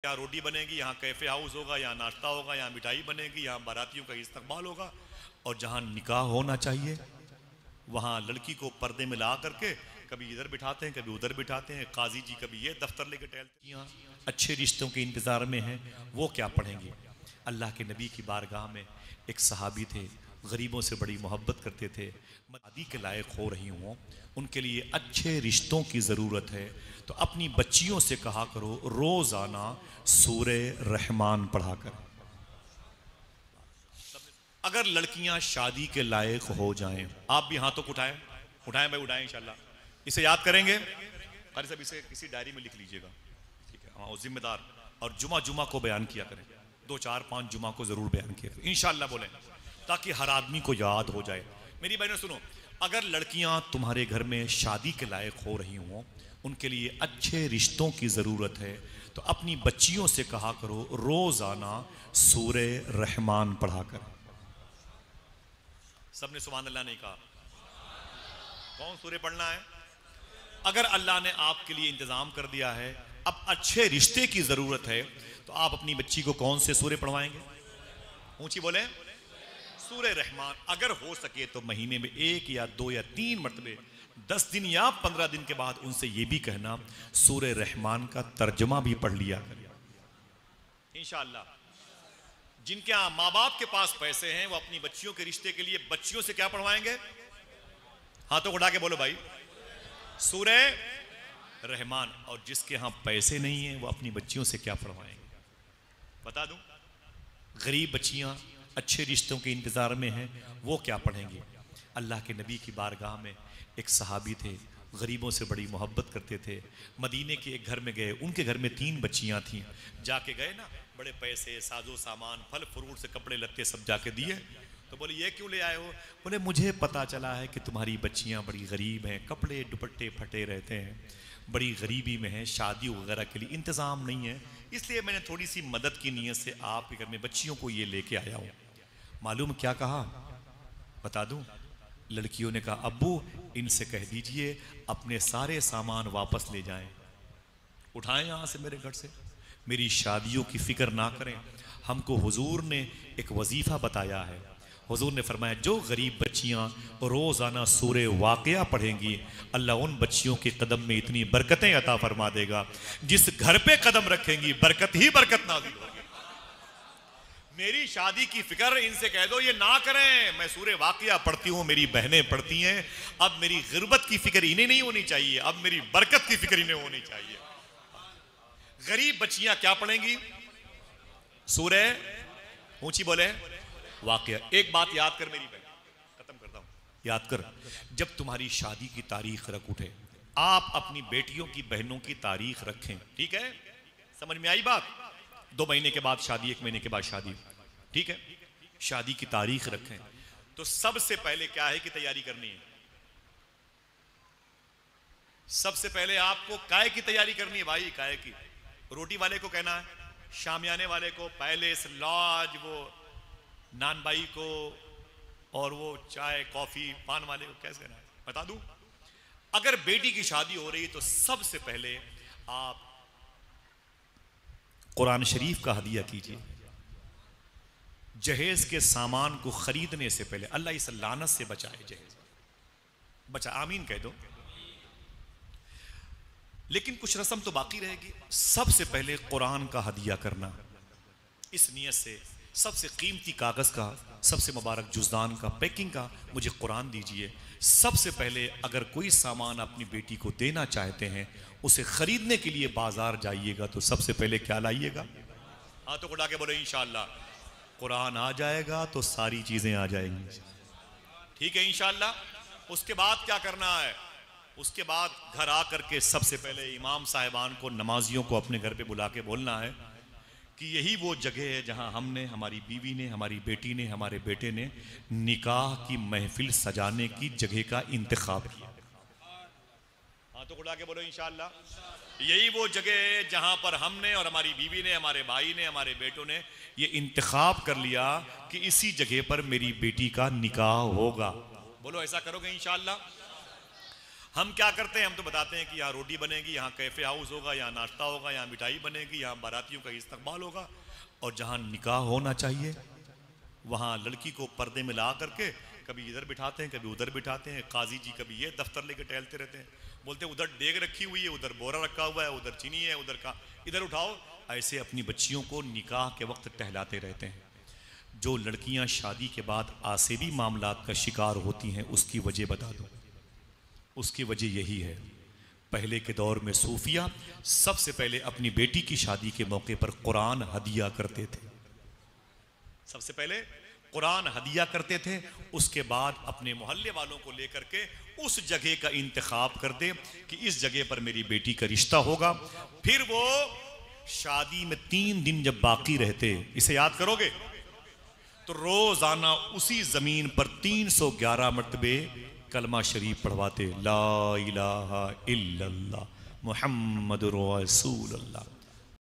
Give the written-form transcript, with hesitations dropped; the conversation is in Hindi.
यहाँ रोटी बनेगी, यहाँ कैफे हाउस होगा, यहाँ नाश्ता होगा, यहाँ मिठाई बनेगी, यहाँ बारातियों का इस्तकबाल होगा। और जहाँ निकाह होना चाहिए वहाँ लड़की को पर्दे में ला करके कभी इधर बिठाते हैं, कभी उधर बिठाते हैं। काजी जी कभी ये दफ्तर लेके टहलते हैं। अच्छे रिश्तों के इंतज़ार में हैं, वो क्या पढ़ेंगे? अल्लाह के नबी की बारगाह में एक सहाबी थे, गरीबों से बड़ी मोहब्बत करते थे। शादी के लायक हो रही हों, उनके लिए अच्छे रिश्तों की ज़रूरत है, तो अपनी बच्चियों से कहा करो रोज़ाना सूरे रहमान पढ़ा कर। अगर लड़कियां शादी के लायक हो जाएं, आप भी हाथों को उठाएं, उठाएं भाई उठाएं, इंशाल्लाह इसे याद करेंगे। कारी साहब इसे किसी डायरी में लिख लीजिएगा, ठीक है? हाँ, जिम्मेदार। और जुमा जुमा को बयान किया करें, 2 4 5 जुमा को जरूर बयान किया करें, इंशाल्लाह बोलें, ताकि हर आदमी को याद हो जाए। मेरी बहनों सुनो, अगर लड़कियां तुम्हारे घर में शादी के लायक हो रही हों, उनके लिए अच्छे रिश्तों की ज़रूरत है, तो अपनी बच्चियों से कहा करो रोज़ाना सूरे रहमान पढ़ा कर। सबने सुभान अल्लाह नहीं कहा। कौन सूरे पढ़ना है? अगर अल्लाह ने आपके लिए इंतजाम कर दिया है, अब अच्छे रिश्ते की जरूरत है, तो आप अपनी बच्ची को कौन से सूरे पढ़वाएंगे? ऊंची बोले, सूरे रहमान। अगर हो सके तो महीने में 1 या 2 या 3 मरतबे 10 दिन या 15 दिन के बाद उनसे यह भी कहना सूरे रहमान का तर्जमा भी पढ़ लिया करिए इंशाअल्लाह। जिनके यहाँ माँ बाप के पास पैसे हैं, वो अपनी बच्चियों के रिश्ते के लिए बच्चियों से क्या पढ़वाएंगे? हाथों को उठा के बोलो भाई, सूरे रहमान। और जिसके यहाँ पैसे नहीं है, वो अपनी बच्चियों से क्या पढ़वाएंगे? बता दूं, गरीब बच्चियां अच्छे रिश्तों के इंतजार में हैं, वो क्या पढ़ेंगे? अल्लाह के नबी की बारगाह में एक सहाबी थे, गरीबों से बड़ी मोहब्बत करते थे। मदीने के एक घर में गए, उनके घर में 3 बच्चियां थीं। जाके गए ना, बड़े पैसे, साजो सामान, फल फ्रूट से कपड़े लत्ते सब जाके दिए। तो बोले ये क्यों ले आए हो? बोले मुझे पता चला है कि तुम्हारी बच्चियां बड़ी गरीब हैं, कपड़े दुपट्टे फटे रहते हैं, बड़ी गरीबी में हैं, शादी वगैरह के लिए इंतज़ाम नहीं है, इसलिए मैंने थोड़ी सी मदद की नीयत से आपके घर में बच्चियों को ये लेके आया हूँ। मालूम क्या कहा? बता दूं? लड़कियों ने कहा अब्बू इनसे कह दीजिए अपने सारे सामान वापस ले जाएं, उठाएं यहाँ से मेरे घर से, मेरी शादियों की फिक्र ना करें। हमको हुजूर ने एक वजीफा बताया है। हुजूर ने फरमाया जो गरीब बच्चियाँ रोज़ाना सूरे वाक़िया पढ़ेंगी, अल्लाह उन बच्चियों के कदम में इतनी बरकतें अता फरमा देगा, जिस घर पे कदम रखेंगी बरकत ही बरकत नाज़िल होगी। मेरी शादी की फिक्र इनसे कह दो ये ना करें, मैं सूरे वाक़िया पढ़ती हूँ, मेरी बहनें पढ़ती हैं, अब मेरी गिरबत की फिक्र इन्हें नहीं होनी चाहिए, अब मेरी बरकत की फिक्र इन्हें होनी चाहिए। गरीब बच्चियां क्या पढ़ेंगी? सूरे, ऊंची बोले, वाक़िया। एक बात याद कर मेरी बहन, खत्म करता हूं, याद कर, जब तुम्हारी शादी की तारीख रख उठे, आप अपनी बेटियों की बहनों की तारीख रखें, ठीक है? समझ में आई बात? 2 महीने के बाद शादी, 1 महीने के बाद शादी, ठीक है? शादी की तारीख रखें तो सबसे पहले क्या है कि तैयारी करनी है। सबसे पहले आपको काय की तैयारी करनी है भाई, काय की। रोटी वाले को कहना है, शामियाने वाले को, पैलेस लॉज, वो नान बाई को, और वो चाय कॉफी पान वाले को कैसे कहना है? बता दूं, अगर बेटी की शादी हो रही है तो सबसे पहले आप कुरान शरीफ का हदिया कीजिए। जहेज के सामान को खरीदने से पहले, अल्लाह इस लानत से बचाए, जहेज बचा, आमीन कह दो। लेकिन कुछ रस्म तो बाकी रहेगी। सबसे पहले कुरान का हदिया करना, इस नियत से सबसे कीमती कागज का, सबसे मुबारक जुज़दान का, पैकिंग का, मुझे कुरान दीजिए। सबसे पहले अगर कोई सामान अपनी बेटी को देना चाहते हैं, उसे खरीदने के लिए बाजार जाइएगा तो सबसे पहले क्या लाइएगा? हाथों को उठा के बोलो इंशाअल्लाह। कुरान आ जाएगा तो सारी चीजें आ जाएंगी, ठीक है इंशाअल्लाह। उसके बाद क्या करना है? उसके बाद घर आकर के सबसे पहले इमाम साहिबान को, नमाजियों को अपने घर पे बुला के बोलना है कि यही वो जगह है जहां हमने, हमारी बीवी ने, हमारी बेटी ने, हमारे बेटे ने निकाह की महफिल सजाने की जगह का इंतखाब किया। हाँ तो उड़ा के बोलो इंशाअल्लाह। यही वो जगह है जहां पर हमने और हमारी बीवी ने, हमारे भाई ने, हमारे बेटों ने ये इंतखाब कर लिया कि इसी जगह पर मेरी बेटी का निकाह होगा। बोलो ऐसा करोगे इंशाअल्लाह? हम क्या करते हैं, हम तो बताते हैं कि यहाँ रोटी बनेगी, यहाँ कैफे हाउस होगा, यहाँ नाश्ता होगा, यहाँ मिठाई बनेगी, यहाँ बारातियों का इस्तकबाल होगा। और जहाँ निकाह होना चाहिए वहाँ लड़की को पर्दे में ला करके कभी इधर बिठाते हैं, कभी उधर बिठाते हैं। काजी जी कभी ये दफ्तर लेके टहलते रहते हैं, बोलते हैं उधर डेग रखी हुई है, उधर बोरा रखा हुआ है, उधर चीनी है, उधर का इधर उठाओ। ऐसे अपनी बच्चियों को निकाह के वक्त टहलाते रहते हैं। जो लड़कियां शादी के बाद आसेबी मामलात का शिकार होती हैं उसकी वजह बता दो। उसकी वजह यही है, पहले के दौर में सूफिया सबसे पहले अपनी बेटी की शादी के मौके पर कुरान हदिया करते थे। सबसे पहले कुरान हदिया करते थे, उसके बाद अपने मोहल्ले वालों को लेकर के उस जगह का इंतखाब करते कि इस जगह पर मेरी बेटी का रिश्ता होगा। फिर वो शादी में 3 दिन जब बाकी रहते, इसे याद करोगे, तो रोजाना उसी जमीन पर 311 मरतबे कलमा शरीफ पढ़वाते, ला इलाहा इल्लल्लाह मुहम्मदुर रसूलुल्लाह।